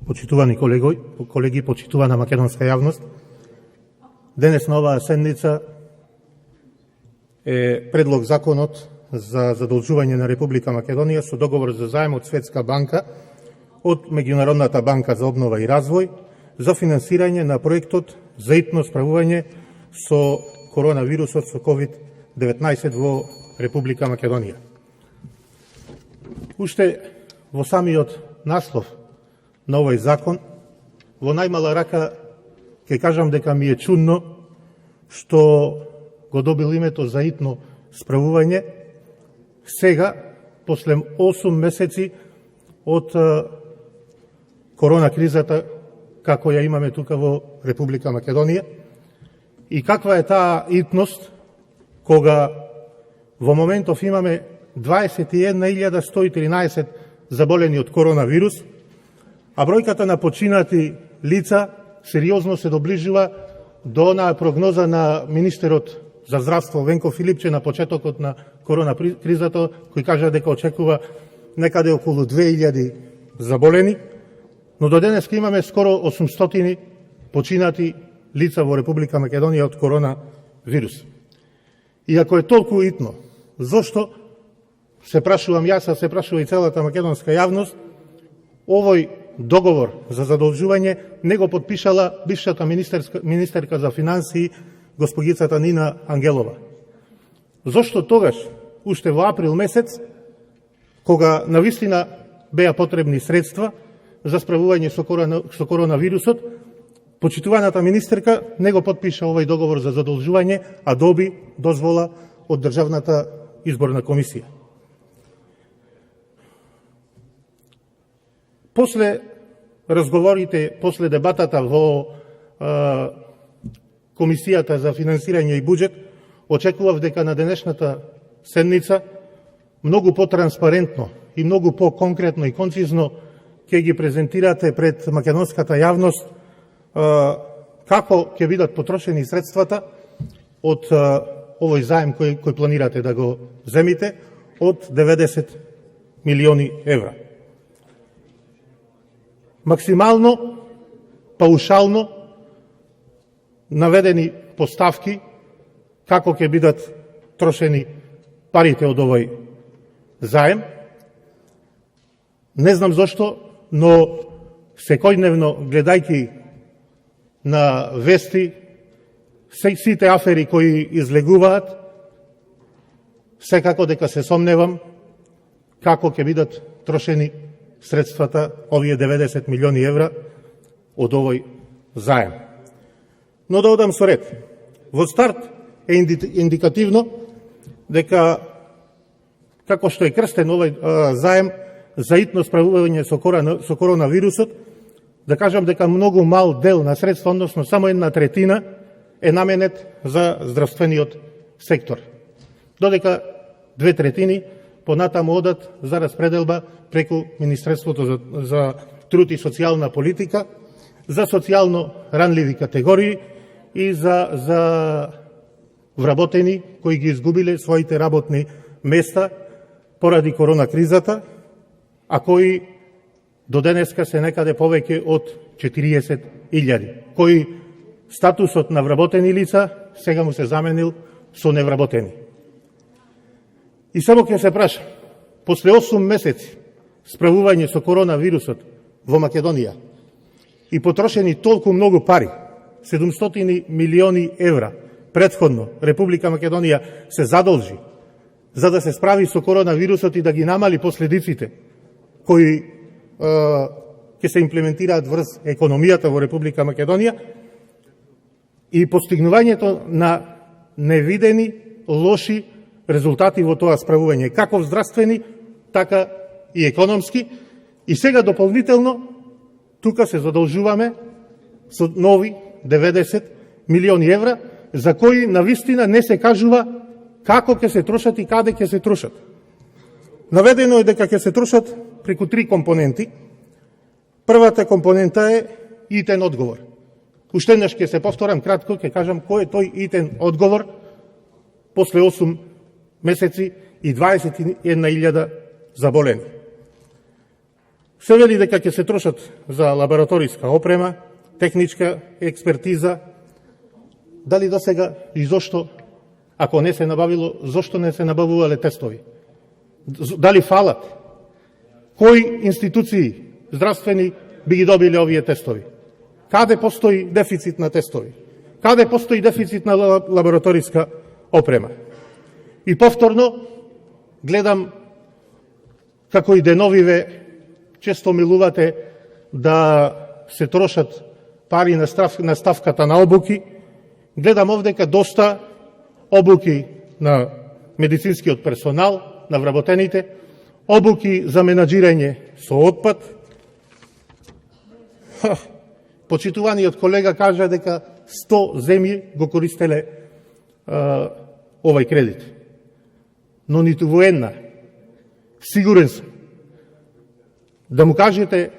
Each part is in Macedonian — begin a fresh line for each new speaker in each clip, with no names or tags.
почитувани колеги, почитувана македонска јавност, денес на оваа седница е предлог законот за задолжување на Република Македонија со договор за заем од Светска банка, од Меѓународната банка за обнова и развој, за финансирање на проектот за итно справување со коронавирусот, со COVID-19 во Република Македонија. Уште во самиот наслов на овој закон, во најмала рака ќе кажам дека ми е чудно што го добил името за итно справување сега, после 8 месеци од корона кризата како ја имаме тука во Република Македонија, и каква е таа итност кога во моментов имаме 21.113 заболени од коронавирус, а бројката на починати лица сериозно се доближува до онаа прогноза на министерот за здравство Венко Филипче на почетокот на корона кризата, кој кажа дека очекува некаде околу 2000 заболени, но до денеска имаме скоро 800 починати лица во Република Македонија од коронавирус. И ако е толку итно, зошто, се прашувам јас, а се прашува и целата македонска јавност, овој договор за задолжување не го подпишала бившата министерка за финансии, госпогицата Нина Ангелова. Зошто тогаш, уште во април месец, кога навистина беа потребни средства за справување со коронавирусот, почитуваната министерка не го подпиша овој договор за задолжување, а доби дозвола од Државната изборна комисија. После разговорите, после дебатата во Комисијата за финансирање и буџет, очекував дека на денешната седница многу потранспарентно и многу по-конкретно и концизно ќе ги презентирате пред македонската јавност како ќе бидат потрошени средствата од овој заем кој планирате да го земите од 90 милиони евра. Максимално, паушално наведени поставки како ќе бидат трошени парите од овој заем. Не знам зошто, но секојдневно гледајќи на вести сите афери кои излегуваат, секако дека се сомневам како ќе бидат трошени средствата, овие 90 милиони евра од овој заем. Но да одам со ред. Во старт е индикативно дека, како што е крстен овој заем за итно справување со коронавирусот, да кажам дека многу мал дел на средства, односно само 1/3, е наменет за здравствениот сектор. Додека 2/3 понатаму одат за распределба преку Министерството за труд и социјална политика, за социјално ранливи категории и за вработени кои ги изгубиле своите работни места поради корона кризата, а кои до денеска се некаде повеќе од 40.000, кои статусот на вработени лица сега му се заменил со невработени. И само ќе се праша, после 8 месеци справување со коронавирусот во Македонија и потрошени толку многу пари, 700 милиони евра, претходно Република Македонија се задолжи за да се справи со коронавирусот и да ги намали последиците кои ќе се имплементираат врз економијата во Република Македонија, и постигнувањето на невидени лоши резултати во тоа справување, како здравствени, така и економски. И сега дополнително тука се задолжуваме со нови 90 милиони евра, за кои навистина не се кажува како ќе се трошат и каде ќе се трошат. Наведено е дека ќе се трошат преку 3 компоненти. Првата компонента е итен одговор. Уште еднаш ќе се повторам кратко, ќе кажам кој е тој итен одговор после 8 месеци и 21.000 заболени. Се вели дека ќе се трошат за лабораториска опрема, техничка експертиза. Дали до сега и зошто, ако не се набавило, зошто не се набавувале тестови? Дали фалат? Кои институции здравствени би ги добили овие тестови? Каде постои дефицит на тестови? Каде постои дефицит на лабораториска опрема? И повторно гледам како и деновиве често милувате да се трошат пари на ставката на обуки. Гледам овдека доста обуки на медицинскиот персонал, на вработените, обуки за менаџирање со отпад. Почитуваниот колега кажа дека 100 земји го користеле овај кредит. Но ниту во една, сигурен сум, да му кажете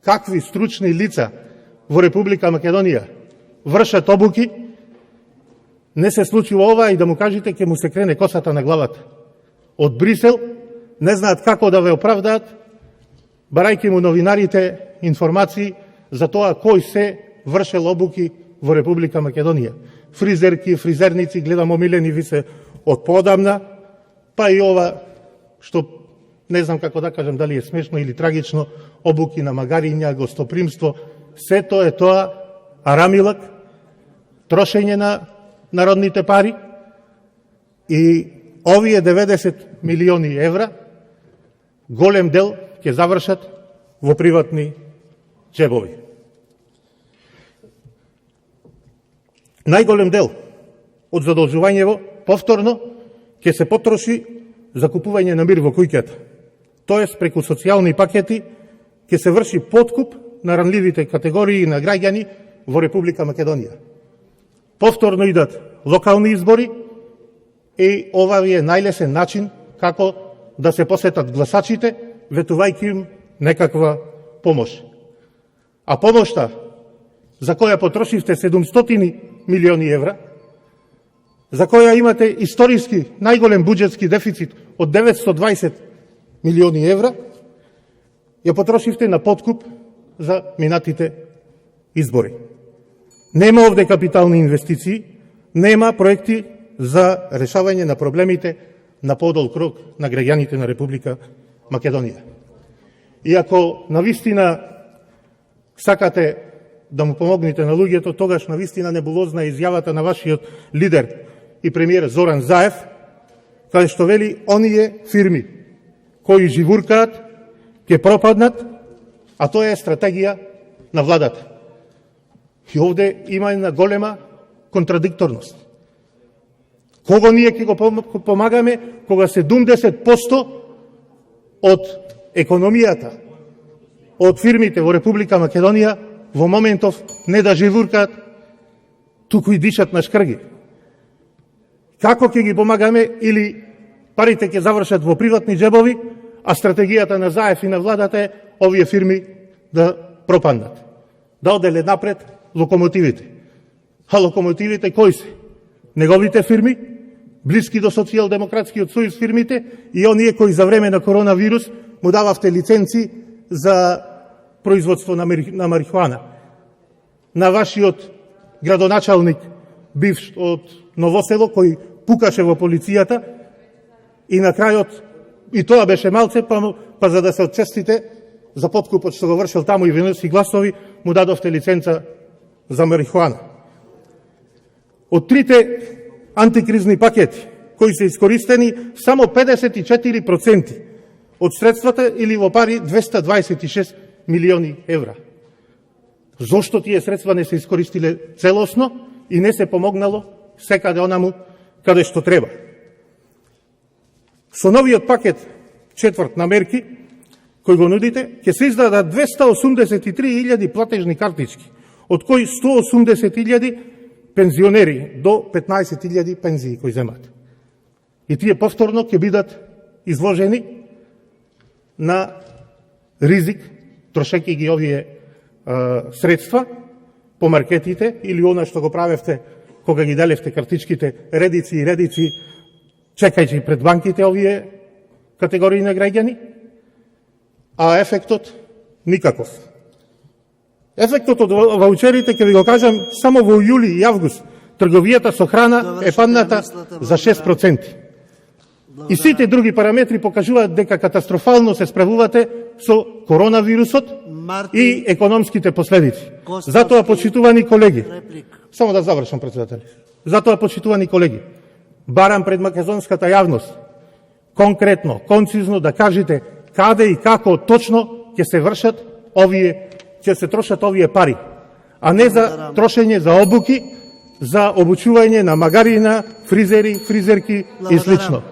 какви стручни лица во Република Македонија вршат обуки, не се случува ова, и да му кажете ќе му се крене косата на главата. Од Брисел не знаат како да ве оправдаат, барајќи му новинарите информации за тоа кој се вршел обуки во Република Македонија. Фризерки, фризерници, гледам омилени ви се од поодамна, па и ова, што не знам како да кажам, дали е смешно или трагично, обуки на магариња, гостопримство, сето е тоа арамилак, трошење на народните пари, и овие 90 милиони евра, голем дел ќе завршат во приватни джебови. Најголем дел од задолжувањево повторно ќе се потроши за купување на мир во куќата. Тоест, преку социјални пакети ќе се врши подкуп на ранливите категории на граѓани во Република Македонија. Повторно идат локални избори и ова ви е најлесен начин како да се посетат гласачите, ветувајќи им некаква помош. А помошта за која потрошивте 700 милиони евра, за која имате историски најголем буџетски дефицит од 920 милиони евра, ја потрошивте на подкуп за минатите избори. Нема овде капитални инвестиции, нема проекти за решавање на проблемите на подолг рок на граѓаните на Република Македонија. И ако навистина сакате да му помогнете на луѓето, тогаш навистина небулозна е изјавата на вашиот лидер и премиер Зоран Заев, каде што вели оние фирми кои живуркаат ќе пропаднат, а тоа е стратегија на владата. И овде има една голема контрадикторност. Кого ние ќе го помагаме кога 70% од економијата, од фирмите во Република Македонија во моментов не да живуркаат, туку и дишат на шкрги? Како ќе ги помагаме, или парите ќе завршат во приватни джебови, а стратегијата на Заев и на владата е овие фирми да пропаднат, да оделе напред локомотивите. А локомотивите кои се? Неговите фирми, блиски до Социјалдемократскиот сојуз фирмите, и оние кои за време на коронавирус му дававте лиценци за производство на марихуана. На вашиот градоначалник, бивш од Новосело, кој пукаше во полицијата, и на крајот, и тоа беше малце, па за да се отчестите за подкупот што го вршил таму и виноси гласови, му дадовте лиценца за марихуана. Од трите антикризни пакети кои се искористени, само 54% од средствата, или во пари 226 милиони евра. Зошто тие средства не се искористиле целосно и не се помогнало секаде онаму каде што треба? Со новиот пакет четврт на мерки кој го нудите, ќе се издадат 283.000 платежни картички, од кои 180.000 пензионери до 15.000 пензии кои земат. И тие повторно ќе бидат изложени на ризик, трошејќи ги овие средства по маркетите, или она што го правевте кога ги делевте картичките редици и редици, чекајќи пред банките овие категории на граѓани, а ефектот Никаков. Ефектот од ваучерите, ќе ви го кажам, само во јули и август трговијата со храна е падната за 6%. И сите други параметри покажуваат дека катастрофално се справувате со коронавирусот и економските последици. Затоа, почитувани колеги, само да завршам, председател. Затоа, почитувани колеги, барам пред македонската јавност, конкретно, концизно да кажете каде и како точно ќе се вршат ќе се трошат овие пари, а не за трошење за обуки, за обучување на магарина, фризери, фризерки и слично.